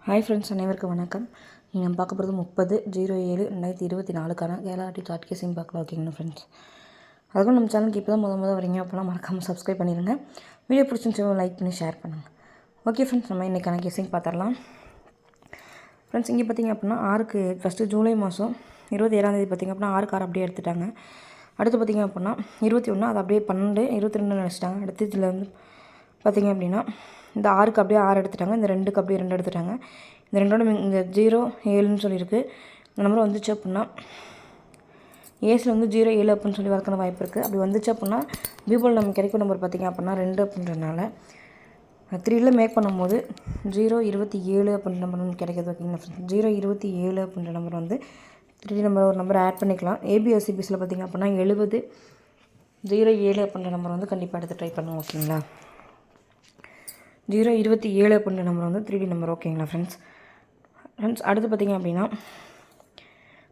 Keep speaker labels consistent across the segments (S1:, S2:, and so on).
S1: Hi friends, அனைவருக்கும் வணக்கம். நீங்கள் நம்ம பார்க்க போகிறது 30/07/2024 கேலாட்டி சாட் கேசிங் பார்க்கலாம். ஓகேங்களா ஃப்ரெண்ட்ஸ், அதுக்கும் நம்ம சேனலுக்கு இப்போ தான் முதல் வரீங்க அப்போலாம் மறக்காமல் சப்ஸ்கிரைப் பண்ணிடுங்க. வீடியோ பிடிச்சிருந்துச்சு லைக் பண்ணி ஷேர் பண்ணுங்கள். ஓகே ஃப்ரெண்ட்ஸ், நம்ம இன்றைக்கான கேசிங் பார்த்துடலாம். ஃப்ரெண்ட்ஸ், இங்கே பார்த்திங்க அப்படின்னா ஆறுக்கு ஃபஸ்ட்டு ஜூலை மாதம் 27ஆம் பார்த்திங்க அப்படின்னா 6 அப்படியே எடுத்துட்டாங்க. அடுத்து பார்த்திங்க அப்படின்னா 21 அது அப்படியே 12 22 நினச்சிட்டாங்க. அடுத்து இதில் வந்து பார்த்திங்க அப்படின்னா இந்த 6க்கு அப்படியே 6 எடுத்துட்டாங்க. இந்த 2க்கு அப்படியே 2 எடுத்துட்டாங்க. இந்த 2ஓட இந்த 0 7ன்னு சொல்லியிருக்கு. இந்த நம்பர் வந்துச்சு அப்படின்னா ஏஸில் வந்து 0 7 அப்படின்னு சொல்லி வரக்கான வாய்ப்பு இருக்குது. அப்படி வந்துச்சு அப்படின்னா பீபோல் நமக்கு கிடைக்கும் நம்பர் பார்த்திங்க அப்படின்னா 2 அப்படின்றனால 3ல் மேக் பண்ணும்போது 027 அப்படின்ற நம்பர் வந்து கிடைக்கிது. ஓகேங்களா, 027 அப்படின்ற நம்பர் வந்து 3 நம்பர் ஒரு நம்பர் ஆட் பண்ணிக்கலாம். ஏபிஎஸ்சிபிஸில் பார்த்திங்க அப்படின்னா 70 07 அப்படின்ற நம்பர் வந்து கண்டிப்பாக எடுத்து ட்ரை பண்ணுவோம். ஓகேங்களா, 027 அப்படின்ற நம்பர் வந்து 3D நம்பர். ஓகேங்களா ஃப்ரெண்ட்ஸ், அடுத்து பார்த்திங்க அப்படின்னா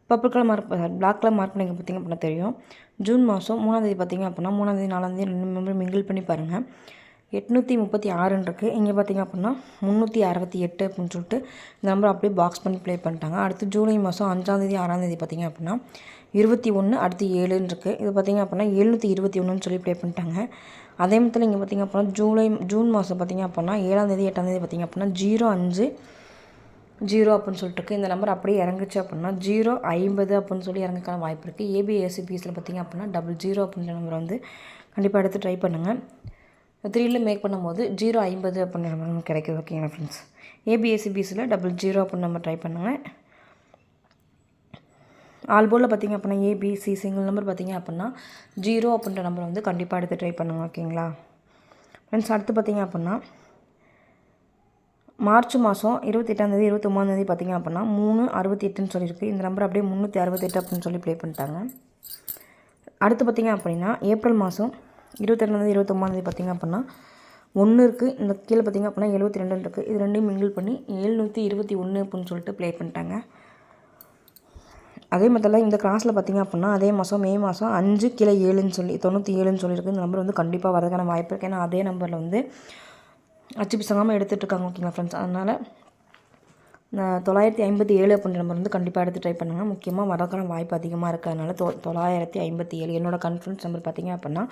S1: purple colour mark black colour mark பண்ணிங்க பார்த்திங்க அப்படின்னா தெரியும். ஜூன் மாதம் 3ஆம் தேதி பார்த்திங்க அப்படின்னா 3ஆம் தேதி 4ஆம் தேதி 2 மெம்பர் மிங்கிள் பண்ணி பாருங்கள். 836 இருக்குது. இங்கே பார்த்திங்க அப்படின்னா 368 அப்படின்னு சொல்லிட்டு இந்த நம்பர் அப்படியே பாக்ஸ் பண்ணி ப்ளே பண்ணிட்டாங்க. அடுத்து ஜூலை மாதம் 5ஆம் தேதி 6ஆம் தேதி பார்த்திங்க அப்படின்னா 21 அடுத்து 7ன்னு இருக்குது. இது பார்த்திங்க அப்படின்னா 721ன்னு சொல்லி ப்ளே பண்ணிட்டாங்க. அதே மாதிரி இங்கே பார்த்திங்க அப்படின்னா ஜூன் மாதம் பார்த்திங்க அப்படின்னா 7ஆம் தேதி 8ஆம் தேதி பார்த்திங்க அப்படின்னா 050 அப்படின்னு சொல்லிட்டு இருக்குது. இந்த நம்பர் அப்படியே இறங்குச்சு அப்படின்னா 050 அப்படின்னு சொல்லி இறங்குக்கான வாய்ப்பு இருக்குது. ஏபிஎஸ்சிபிஎஸில் பார்த்திங்க அப்படின்னா 00 அப்படின்ற நம்பர் வந்து கண்டிப்பாக எடுத்து ட்ரை பண்ணுங்கள். 3ல் மேக் பண்ணும்போது 050 அப்படின்ற நம்பர் கிடைக்குது. ஓகேங்களா ஃப்ரெண்ட்ஸ், ஏபிஎஸ்சிபிஎஸில் 00 அப்படின்னு நம்பர் ட்ரை பண்ணுங்கள். ஆல் போர்டில் பார்த்திங்க அப்படின்னா ஏபிசி சிங்கிள் நம்பர் பார்த்திங்க அப்படின்னா 0 அப்படின்ற நம்பர் வந்து கண்டிப்பாக எடுத்து ட்ரை பண்ணுங்கள். ஓகேங்களா ஃப்ரெண்ட்ஸ், அடுத்து பார்த்திங்க அப்படின்னா மார்ச் மாதம் 28ஆம் தேதி 29ஆம் தேதி பார்த்திங்க அப்படின்னா 368ன்னு சொல்லியிருக்கு. இந்த நம்பர் அப்படியே 368 அப்படின்னு சொல்லி ப்ளே பண்ணிட்டாங்க. அடுத்து பார்த்திங்க அப்படின்னா ஏப்ரல் மாதம் 22ஆம் தேதி 29ஆம் தேதி பார்த்திங்க அப்படின்னா 1 இருக்குது. இந்த கீழே பார்த்திங்க அப்படின்னா 72 இருக்குது. இது ரெண்டையும் மிங்கிள் பண்ணி 721 அப்படின்னு சொல்லிட்டு ப்ளே பண்ணிட்டாங்க. அதே மாதிரிலாம் இந்த கிராஸில் பார்த்திங்க அப்படின்னா அதே மாதம் மே மாதம் 5 கீழே 7ன்னு சொல்லி 97ன்னு சொல்லியிருக்கு. இந்த நம்பர் வந்து கண்டிப்பாக வரதுக்கான வாய்ப்பு இருக்குது. ஏன்னா அதே நம்பரில் வந்து அச்சு பிசங்காமல் எடுத்துகிட்ருக்காங்க. ஓகேங்களா ஃப்ரெண்ட்ஸ், அதனால் 957 அப்படின்ற நம்பர் வந்து கண்டிப்பாக எடுத்து ட்ரை பண்ணுங்கள். முக்கியமாக வரதுக்கான வாய்ப்பு அதிகமாக இருக்குது. அதனால் 957 என்னோடய கான்ஃபரன்ஸ் நம்பர் பார்த்திங்க அப்படின்னா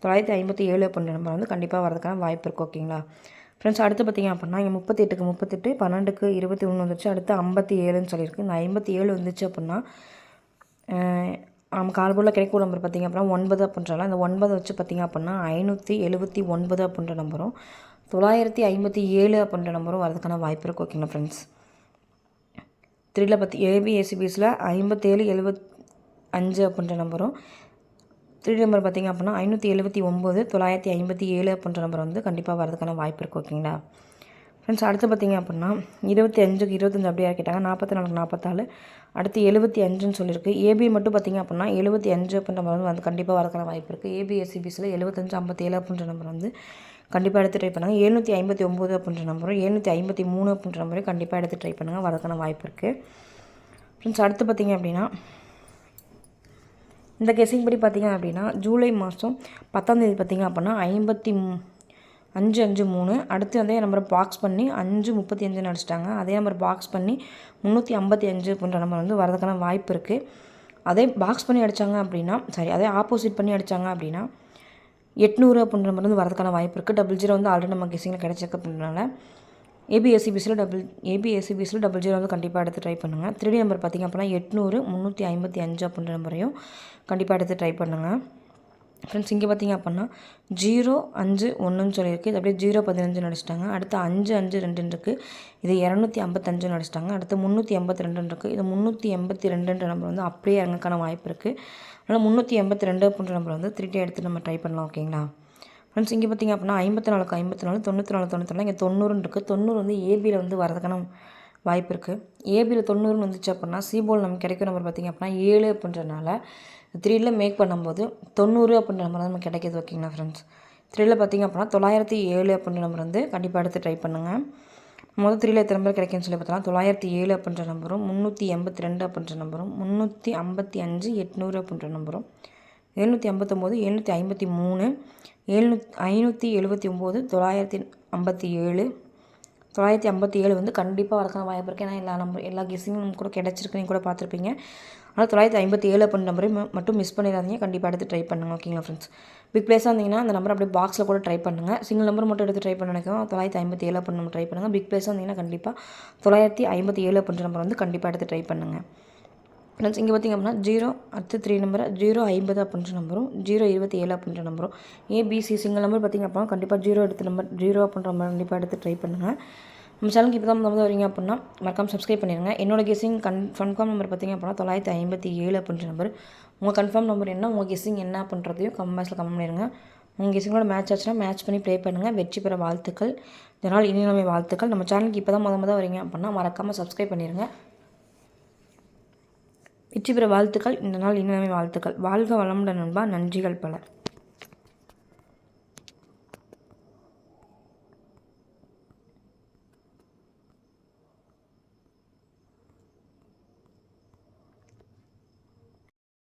S1: 957 அப்படின்ற நம்பர் வந்து கண்டிப்பாக வரதுக்கான வாய்ப்பு இருக்குது. ஓகேங்களா ஃப்ரெண்ட்ஸ், அடுத்து பார்த்திங்க அப்படின்னா இங்கே 38க்கு 38 12க்கு 21 வந்துச்சு. அடுத்து 57ன்னு சொல்லியிருக்கு. இந்த 57 வந்துச்சு அப்படின்னா நம்ம கால்போர்டில் கிடைக்கும் நம்பர் பார்த்திங்க அப்படின்னா 9 அப்படின்றால இந்த 9 வச்சு பார்த்திங்க அப்படின்னா 579 அப்படின்ற நம்பரும் 957 அப்படின்ற நம்பரும் வரதுக்கான வாய்ப்பு இருக்குது. ஓகேங்களா ஃப்ரெண்ட்ஸ், 3ல் ஏபிஎஸ்சிபிஎஸில் 5775 அப்படின்ற நம்பரும் 3 நம்பர் பார்த்திங்க அப்படின்னா 579 957 அப்படின்ற நம்பர் வந்து கண்டிப்பாக வரதுக்கான வாய்ப்பு இருக்குது. ஓகேங்களா ஃப்ரெண்ட்ஸ், அடுத்து பார்த்திங்க அப்படின்னா 25க்கு 25 அப்படியே ஆக்கிட்டாங்க. 44க்கு 44 அடுத்து 75ன்னு சொல்லியிருக்கு. ஏபி மட்டும் பார்த்திங்க அப்படின்னா 75 அப்படின்ற நம்பர் வந்து கண்டிப்பாக வரதுக்கான வாய்ப்பு இருக்குது. ஏபிஎஸ்சிபிஎஸில் 75 57 அப்படின்ற நம்பர் வந்து கண்டிப்பாக எடுத்து ட்ரை பண்ணுங்கள். 759 அப்படின்ற நம்பரும் 753 அப்படின்ற நம்பரையும் கண்டிப்பாக எடுத்து ட்ரை பண்ணுங்கள். வரதுக்கான வாய்ப்பு இருக்குது. ஃப்ரெண்ட்ஸ், அடுத்து பார்த்திங்க அப்படின்னா இந்த கெஸிங் படி பார்த்திங்க அப்படின்னா ஜூலை மாதம் 10ஆம் தேதி பார்த்திங்க அப்படின்னா 5553 அடுத்து அதே நம்பரை பாக்ஸ் பண்ணி 535 அடிச்சிட்டாங்க. அதே நம்பர் பாக்ஸ் பண்ணி 355 அப்படின்ற நம்பர் வந்து வரதுக்கான வாய்ப்பு இருக்குது. அதே பாக்ஸ் பண்ணி அடித்தாங்க அப்படின்னா அதே ஆப்போசிட் பண்ணி அடித்தாங்க அப்படின்னா 800 அப்படின்ற நம்பர் வந்து வரதுக்கான வாய்ப்பு இருக்குது. 00 வந்து ஆல்ரெடி நம்ம கெஸிங்கில் கிடைச்சிருக்கு அப்படின்றனால ஏபிஎஸ்சிபிஎஸில் 00 வந்து கண்டிப்பாக எடுத்து ட்ரை பண்ணுங்கள். 3D நம்பர் பார்த்திங்க அப்படின்னா 800 355 அப்படின்ற நம்பரையும் கண்டிப்பாக எடுத்து ட்ரை பண்ணுங்கள். ஃப்ரெண்ட்ஸ், இங்கே பார்த்திங்க அப்படின்னா 051ன்னு சொல்லியிருக்கு. இது அப்படியே 015 அடிச்சிட்டாங்க. அடுத்து 552 இருக்குது. இது 255 அடிச்சிட்டாங்க. அடுத்து 382 இருக்குது. இது 382 நம்பர் வந்து அப்படியே இறங்கக்கான வாய்ப்பு இருக்குது. அதனால் 382 அப்படின்ற நம்பர் வந்து 3D எடுத்து நம்ம ட்ரை பண்ணலாம். ஓகேங்களா ஃப்ரெண்ட்ஸ், இங்கே பார்த்திங்க அப்படின்னா 54க்கு 54 94 94 இங்கே 90 இருக்குது. 90 வந்து ஏபியில் வந்து வரதுக்கான வாய்ப்பு இருக்குது. ஏபியில் 90 வந்துச்சு அப்படின்னா சிபோல் நமக்கு கிடைக்கிற நம்பர் பார்த்திங்க அப்படின்னா 7 அப்படின்றனால 3ல் மேக் பண்ணும்போது 90 அப்படின்ற நம்பர் வந்து நமக்கு கிடைக்கிது. ஓகேங்களா ஃப்ரெண்ட்ஸ், 3ல் பார்த்திங்க அப்படின்னா 907 அப்படின்ற நம்பர் வந்து கண்டிப்பாக எடுத்து ட்ரை பண்ணுங்கள். முதல் 3ல் எத்தனை நம்பர் கிடைக்குன்னு சொல்லி பார்த்தோம்னா 907 அப்படின்ற நம்பரும் 382 அப்படின்ற நம்பரும் 355 800 அப்படின்ற நம்பரும் 759 753 579 957 957 வந்து கண்டிப்பாக வரக்கான வாய்ப்பு இருக்குது. ஏன்னா எல்லா கெஸ்ஸிங்கும் கூட கிடச்சிருக்குன்னு கூட பார்த்துருப்பீங்க. ஆனால் 957 அப்படின்ற நம்பரை மட்டும் மிஸ் பண்ணிடாதீங்க. கண்டிப்பாக எடுத்து ட்ரை பண்ணுங்கள். ஓகேங்களா ஃப்ரெண்ட்ஸ். பிக் பிளேஸாக இருந்தீங்கன்னா அந்த நம்பர் அப்படியே பாக்ஸில் கூட ட்ரை பண்ணுங்கள். சிங்கிள் நம்பர் மட்டும் எடுத்து ட்ரை பண்ண நினைக்கிறோம் 957 அப்படின்னு நம்ம ட்ரை பண்ணுங்கள். பிக் பிளேஸாக இருந்தீங்கன்னா கண்டிப்பாக 957 அப்படின்ற நம்பர் வந்து கண்டிப்பாக எடுத்து ட்ரை பண்ணுங்கள். ஃப்ரெண்ட்ஸ் இங்கே பார்த்திங்க அப்படின்னா 0 அடுத்து 3 நம்பர் 050 அப்படின்ற நம்பரும் 027 அப்படின்ற நம்பரும் ஏபிசி சிங்கிள் நம்பர் பார்த்திங்க அப்படின்னா கண்டிப்பாக 0 எடுத்து நம்பர் 0 அப்படின்ற நம்பர் கண்டிப்பாக எடுத்து ட்ரை பண்ணுங்கள். நம்ம சேனலுக்கு இப்போ தான் வந்து வரீங்க அப்படின்னா மறக்காமல் சப்ஸ்கிரைப் பண்ணிடுங்க. என்னோட கெஸ்ஸிங் கன்ஃபார்ம் நம்பர் பார்த்திங்க அப்படின்னா 957 அப்படின்ற நம்பர். உங்கள் கன்ஃபார்ம் நம்பர் என்ன, உங்கள் கெஸ்ஸிங் என்ன அப்படின்றதையும் கமெண்ட் பாக்ஸில் கமெண்ட் பண்ணிடுங்க. உங்கள் கெஸ்ஸிங்கோட மேட்ச் ஆச்சுன்னா மேட்ச் பண்ணி ப்ளே பண்ணுங்கள். வெற்றி பெற வாழ்த்துக்கள். இதனால் இனிமே வாழ்த்துக்கள். நம்ம சேனலுக்கு இப்போ தான் முத வரீங்க அப்படின்னா மறக்காமல் சப்ஸ்கிரைப் பண்ணிடுங்க. வெற்றி பெற வாழ்த்துக்கள். இந்த நாள் இனிமே வாழ்த்துக்கள். வாழ்க வளமுடன் நண்பா. நன்றிகள் பல.